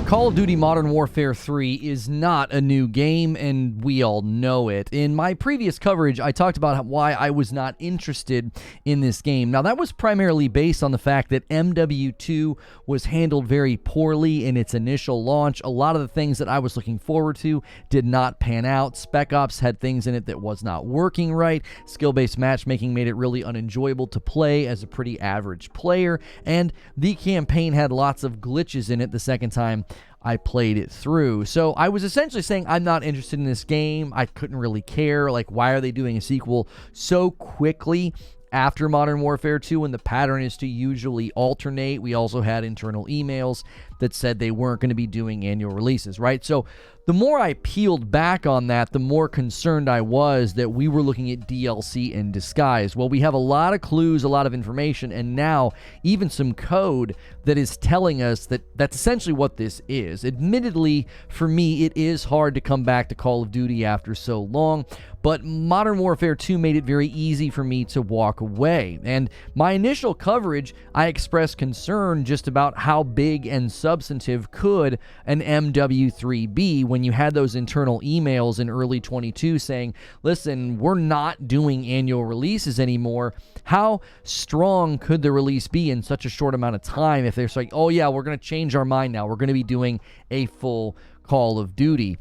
Call of Duty Modern Warfare 3 is not a new game, and we all know it. In my previous coverage, I talked about why I was not interested in this game. Now, that was primarily based on the fact that MW2 was handled very poorly in its initial launch. A lot of the things that I was looking forward to did not pan out. Spec Ops had things in it that was not working right. Skill-based matchmaking made it really unenjoyable to play as a pretty average player, and the campaign had lots of glitches in it the second time I played it through. So I was essentially saying I'm not interested in this game. I couldn't really care. Like, why are they doing a sequel so quickly after Modern Warfare 2 when the pattern is to usually alternate? We also had internal emails that said they weren't going to be doing annual releases, right? So the more I peeled back on that, the more concerned I was that we were looking at DLC in disguise. Well, we have a lot of clues, a lot of information, and now even some code that is telling us that that's essentially what this is. Admittedly, for me, it is hard to come back to Call of Duty after so long, but Modern Warfare 2 made it very easy for me to walk away. And my initial coverage, I expressed concern just about how big and substantive could an MW3 be when you had those internal emails in early 22 saying, listen, we're not doing annual releases anymore. How strong could the release be in such a short amount of time if they're like, oh yeah, we're going to change our mind now. We're going to be doing a full Call of Duty.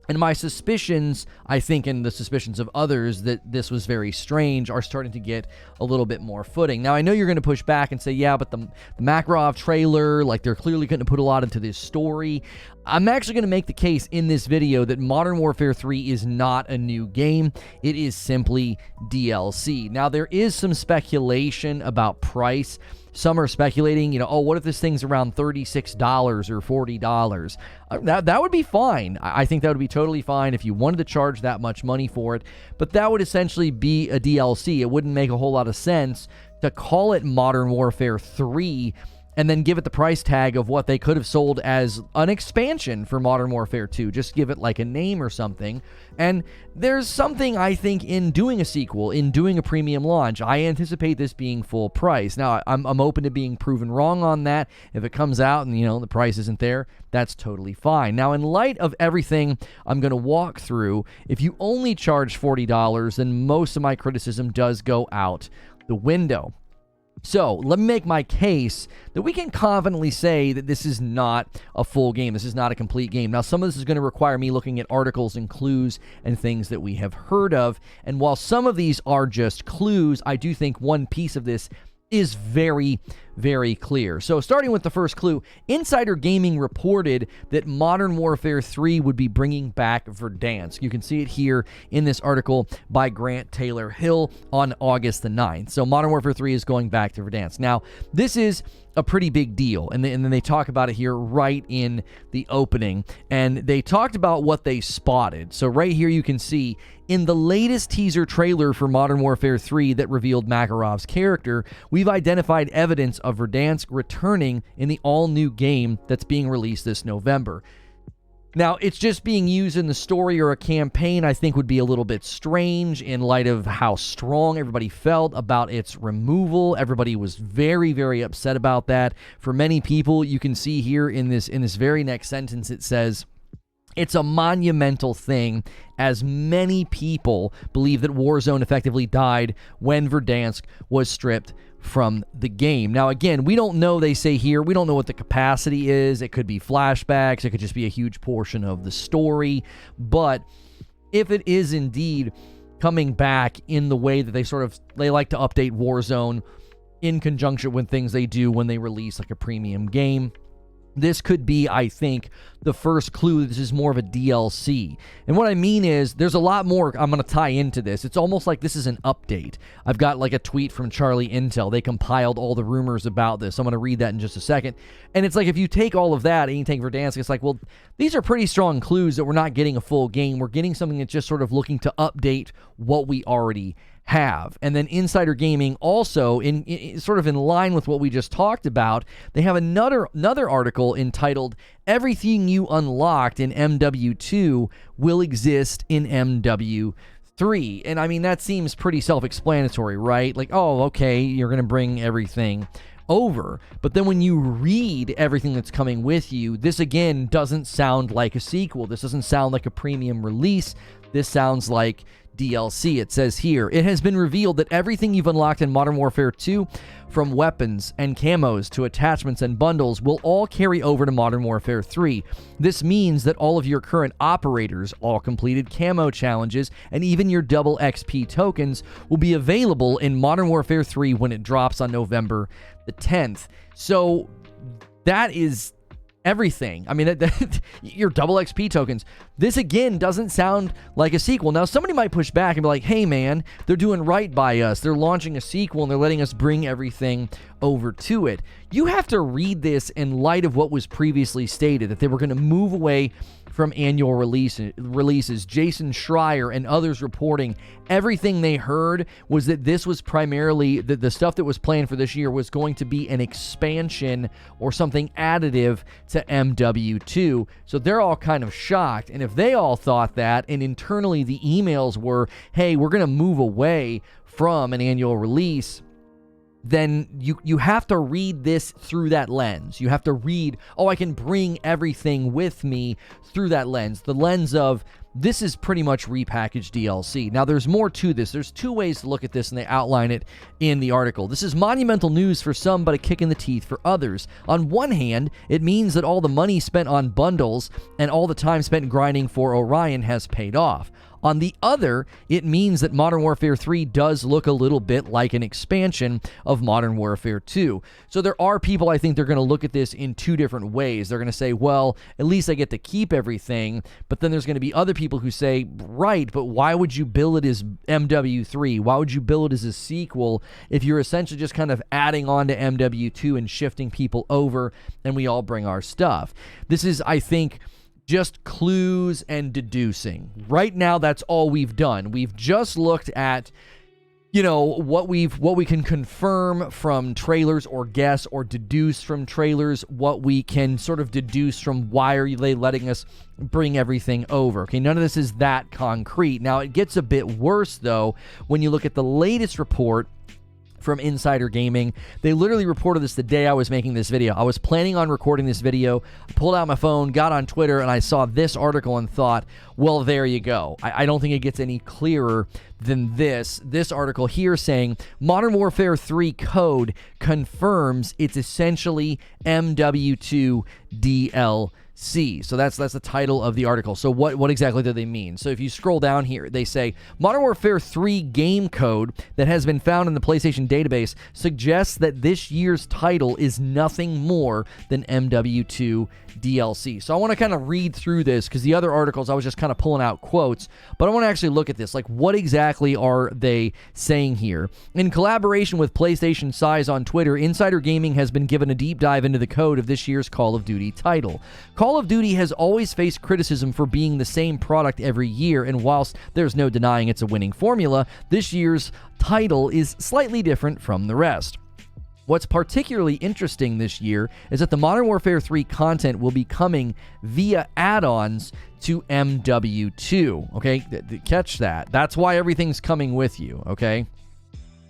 And my suspicions, I think, and the suspicions of others that this was very strange are starting to get a little bit more footing. Now, I know you're going to push back and say, yeah, but the Makarov trailer, like, they're clearly going to put a lot into this story. I'm actually going to make the case in this video that Modern Warfare 3 is not a new game. It is simply DLC. Now, there is some speculation about price. Some are speculating, oh, what if this thing's around $36 or $40? That would be fine. I think that would be totally fine if you wanted to charge that much money for it. But that would essentially be a DLC. It wouldn't make a whole lot of sense to call it Modern Warfare 3 and then give it the price tag of what they could have sold as an expansion for Modern Warfare 2. Just give it like a name or something. And there's something, I think, in doing a sequel, in doing a premium launch. I anticipate this being full price. Now, I'm open to being proven wrong on that. If it comes out and, the price isn't there, that's totally fine. Now, in light of everything I'm going to walk through, if you only charge $40, then most of my criticism does go out the window. So, let me make my case that we can confidently say that this is not a full game. This is not a complete game. Now, some of this is going to require me looking at articles and clues and things that we have heard of. And while some of these are just clues, I do think one piece of this is very, very clear. So starting with the first clue, Insider Gaming reported that Modern Warfare 3 would be bringing back Verdansk. You can see it here in this article by Grant Taylor Hill on August the 9th. So Modern Warfare 3 is going back to Verdansk. Now, this is a pretty big deal, and then they talk about it here right in the opening, and they talked about what they spotted. So right here you can see in the latest teaser trailer for Modern Warfare 3 that revealed Makarov's character, we've identified evidence of Verdansk returning in the all-new game that's being released this November. Now, it's just being used in the story or a campaign, I think, would be a little bit strange in light of how strong everybody felt about its removal. Everybody was very, very upset about that. For many people, you can see here in this very next sentence, it says, it's a monumental thing, as many people believe that Warzone effectively died when Verdansk was stripped from the game. Now, again, we don't know, they say here, we don't know what the capacity is. It could be flashbacks. It could just be a huge portion of the story. But if it is indeed coming back in the way that they like to update Warzone in conjunction with things they do when they release like a premium game, this could be, I think, the first clue. This is more of a DLC. And what I mean is, there's a lot more I'm going to tie into this. It's almost like this is an update. I've got like a tweet from Charlie Intel. They compiled all the rumors about this. I'm going to read that in just a second. And it's like, if you take all of that and you take Verdansk, it's like, well, these are pretty strong clues that we're not getting a full game. We're getting something that's just sort of looking to update what we already have. And then Insider Gaming also, in sort of in line with what we just talked about, they have another article entitled "Everything You Unlocked in MW2 Will Exist in MW3." And I mean, that seems pretty self-explanatory, right? Like, oh, okay, you're going to bring everything over. But then when you read everything that's coming with you, this again doesn't sound like a sequel. This doesn't sound like a premium release. This sounds like DLC. It says here, it has been revealed that everything you've unlocked in Modern Warfare 2, from weapons and camos to attachments and bundles, will all carry over to Modern Warfare 3. This means that all of your current operators, all completed camo challenges, and even your double XP tokens will be available in Modern Warfare 3 when it drops on November the 10th. So that is everything. I mean, your double XP tokens. This, again, doesn't sound like a sequel. Now, somebody might push back and be like, hey, man, they're doing right by us. They're launching a sequel, and they're letting us bring everything over to it. You have to read this in light of what was previously stated, that they were going to move away from annual releases. Jason Schreier and others reporting everything they heard was that this was primarily, the stuff that was planned for this year was going to be an expansion or something additive to MW2. So they're all kind of shocked. And if they all thought that, and internally the emails were, hey, we're going to move away from an annual release, then you have to read this through that lens. You have to read, oh, I can bring everything with me through that lens. The lens of, this is pretty much repackaged DLC. Now, there's more to this. There's two ways to look at this, and they outline it in the article. This is monumental news for some, but a kick in the teeth for others. On one hand, it means that all the money spent on bundles and all the time spent grinding for Orion has paid off. On the other, it means that Modern Warfare 3 does look a little bit like an expansion of Modern Warfare 2. So there are people, I think, they're going to look at this in two different ways. They're going to say, well, at least I get to keep everything. But then there's going to be other people who say, right, but why would you bill it as MW3? Why would you bill it as a sequel if you're essentially just kind of adding on to MW2 and shifting people over and we all bring our stuff? This is, I think, just clues and deducing. Right now, that's all we've done. We've just looked at, what we can confirm from trailers or guess or deduce from trailers, what we can sort of deduce from why are they letting us bring everything over. Okay, none of this is that concrete. Now, it gets a bit worse, though, when you look at the latest report from Insider Gaming. They literally reported this the day I was making this video. I was planning on recording this video, pulled out my phone, got on Twitter, and I saw this article and thought, well, there you go. I don't think it gets any clearer than this. This article here saying, Modern Warfare 3 code confirms it's essentially MW2 DLC. So that's the title of the article. So what exactly do they mean? So if you scroll down here, they say Modern Warfare 3 game code that has been found in the PlayStation database suggests that this year's title is nothing more than MW2 DLC. So I want to kind of read through this because the other articles I was just kind of pulling out quotes, but I want to actually look at this. Like, what exactly are they saying here? In collaboration with PlayStation Size on Twitter, Insider Gaming has been given a deep dive into the code of this year's Call of Duty title. Call of Duty has always faced criticism for being the same product every year, and whilst there's no denying it's a winning formula, this year's title is slightly different from the rest. What's particularly interesting this year is that the Modern Warfare 3 content will be coming via add-ons to MW2, okay? Catch that. That's why everything's coming with you, okay?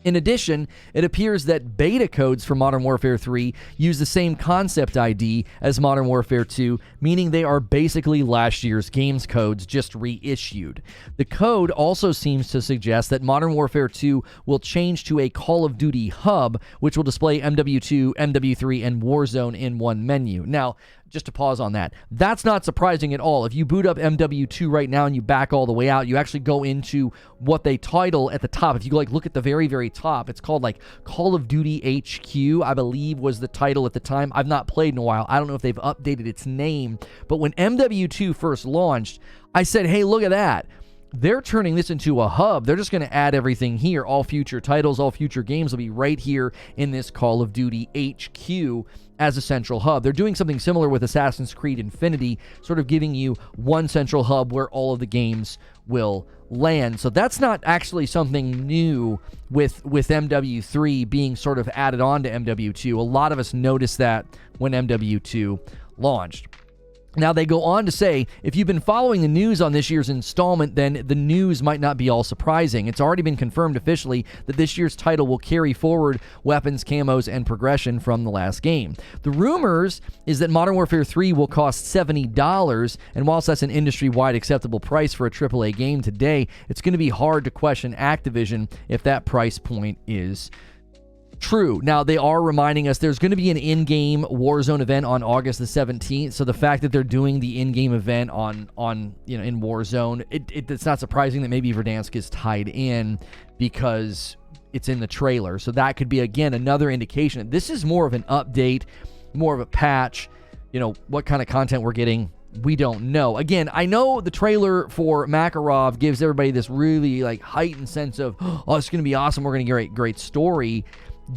In addition, it appears that beta codes for Modern Warfare 3 use the same concept ID as Modern Warfare 2, meaning they are basically last year's games codes just reissued. The code also seems to suggest that Modern Warfare 2 will change to a Call of Duty hub, which will display MW2, MW3, and Warzone in one menu. Now, just to pause on that, that's not surprising at all. If you boot up MW2 right now and you back all the way out, you actually go into what they title at the top. If you look at the very, very top, it's called Call of Duty HQ, I believe was the title at the time. I've not played in a while. I don't know if they've updated its name, but when MW2 first launched, I said, hey, look at that. They're turning this into a hub. They're just going to add everything here. All future titles, all future games will be right here in this Call of Duty HQ as a central hub. They're doing something similar with Assassin's Creed Infinity, sort of giving you one central hub where all of the games will land. So that's not actually something new with MW3 being sort of added on to MW2. A lot of us noticed that when MW2 launched. Now, they go on to say, if you've been following the news on this year's installment, then the news might not be all surprising. It's already been confirmed officially that this year's title will carry forward weapons, camos, and progression from the last game. The rumors is that Modern Warfare 3 will cost $70, and whilst that's an industry-wide acceptable price for a AAA game today, it's going to be hard to question Activision if that price point is true. Now, they are reminding us there's going to be an in-game Warzone event on August the 17th, so the fact that they're doing the in-game event in Warzone, it's not surprising that maybe Verdansk is tied in because it's in the trailer. So that could be, again, another indication. This is more of an update, more of a patch. What kind of content we're getting, we don't know. Again, I know the trailer for Makarov gives everybody this really heightened sense of, oh, it's going to be awesome, we're going to get a great story.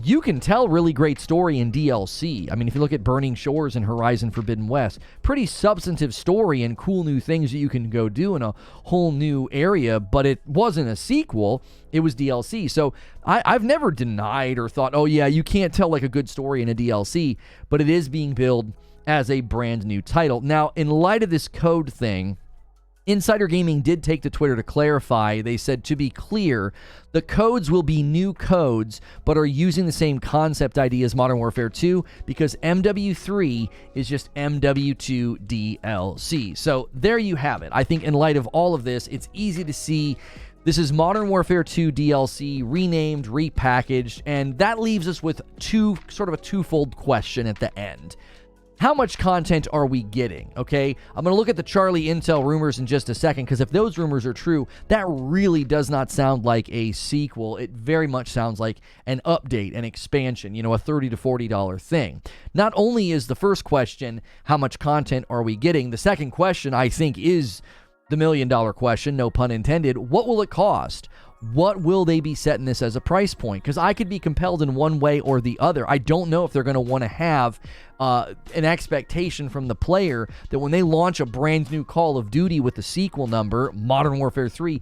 You can tell really great story in DLC. I mean, if you look at Burning Shores and Horizon Forbidden West, pretty substantive story and cool new things that you can go do in a whole new area, but it wasn't a sequel, it was DLC. So I've never denied or thought, oh yeah, you can't tell a good story in a DLC, but it is being billed as a brand new title. Now, in light of this code thing, Insider Gaming did take to Twitter to clarify. They said, to be clear, the codes will be new codes, but are using the same concept ID as Modern Warfare 2 because MW3 is just MW2 DLC. So there you have it. I think in light of all of this, it's easy to see this is Modern Warfare 2 DLC, renamed, repackaged, and that leaves us with sort of a twofold question at the end. How much content are we getting, okay? I'm going to look at the Charlie Intel rumors in just a second, because if those rumors are true, that really does not sound like a sequel. It very much sounds like an update, an expansion, a $30 to $40 thing. Not only is the first question, how much content are we getting? The second question, I think, is the million-dollar question, no pun intended. What will it cost? What will they be setting this as a price point? Because I could be compelled in one way or the other. I don't know if they're going to want to have an expectation from the player that when they launch a brand new Call of Duty with the sequel number, Modern Warfare 3,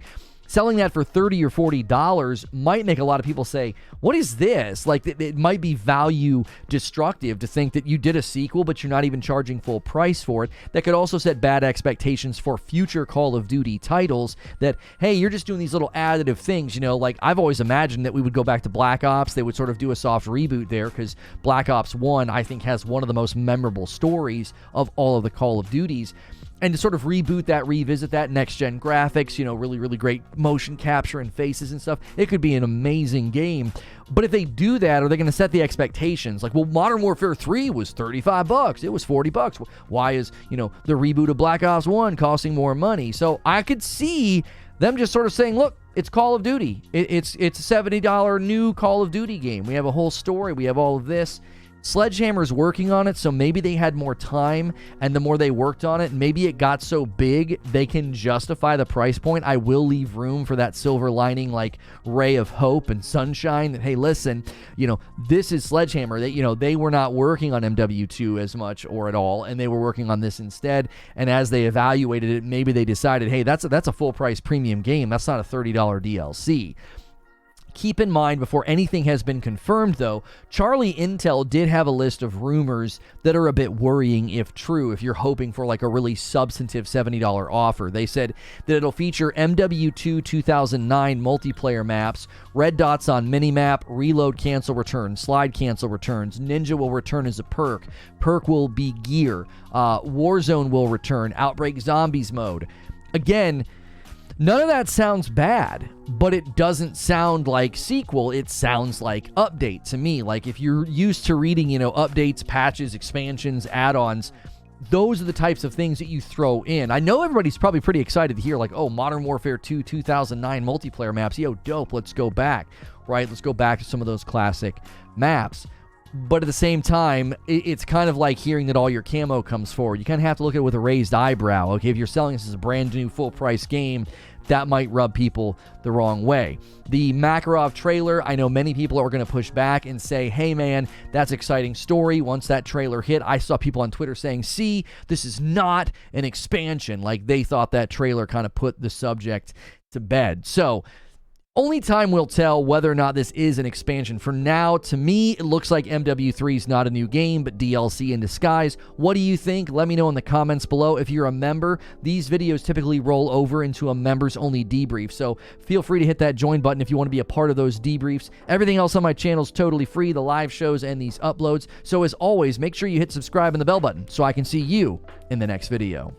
selling that for $30 or $40 might make a lot of people say, what is this? It might be value destructive to think that you did a sequel, but you're not even charging full price for it. That could also set bad expectations for future Call of Duty titles that, hey, you're just doing these little additive things. I've always imagined that we would go back to Black Ops. They would sort of do a soft reboot there because Black Ops 1, I think, has one of the most memorable stories of all of the Call of Duties. And to sort of reboot that, revisit that, next-gen graphics, really, really great motion capture and faces and stuff, it could be an amazing game. But if they do that, are they going to set the expectations? Modern Warfare 3 was $35. It was $40. Why is, the reboot of Black Ops 1 costing more money? So I could see them just sort of saying, look, it's Call of Duty. It's a $70 new Call of Duty game. We have a whole story. We have all of this. Sledgehammer's working on it, so maybe they had more time, and the more they worked on it, maybe it got so big they can justify the price point. I will leave room for that silver lining, ray of hope and sunshine that, hey, listen, this is Sledgehammer. They were not working on MW2 as much or at all, and they were working on this instead, and as they evaluated it, maybe they decided, hey, that's a full-price premium game. That's not a $30 DLC. Keep in mind, before anything has been confirmed, though, Charlie Intel did have a list of rumors that are a bit worrying if true, if you're hoping for a really substantive $70 offer. They said that it'll feature MW2 2009 multiplayer maps, red dots on minimap, reload cancel returns, slide cancel returns, Ninja will return as a perk, perk will be gear, Warzone will return, Outbreak Zombies mode. Again, none of that sounds bad, but it doesn't sound like sequel. It sounds like update to me. If you're used to reading, updates, patches, expansions, add-ons, those are the types of things that you throw in. I know everybody's probably pretty excited to hear, oh, Modern Warfare 2 2009 multiplayer maps. Yo, dope, let's go back, right? Let's go back to some of those classic maps. But at the same time, it's kind of like hearing that all your camo comes forward. You kind of have to look at it with a raised eyebrow. Okay, if you're selling this as a brand new full-price game, that might rub people the wrong way. The Makarov trailer, I know many people are going to push back and say, hey man, that's exciting story. Once that trailer hit, I saw people on Twitter saying, see, this is not an expansion. They thought that trailer kind of put the subject to bed. So Only time will tell whether or not this is an expansion. For now, to me, it looks like MW3 is not a new game, but DLC in disguise. What do you think? Let me know in the comments below. If you're a member, these videos typically roll over into a members-only debrief, so feel free to hit that join button if you want to be a part of those debriefs. Everything else on my channel is totally free, the live shows and these uploads. So as always, make sure you hit subscribe and the bell button so I can see you in the next video.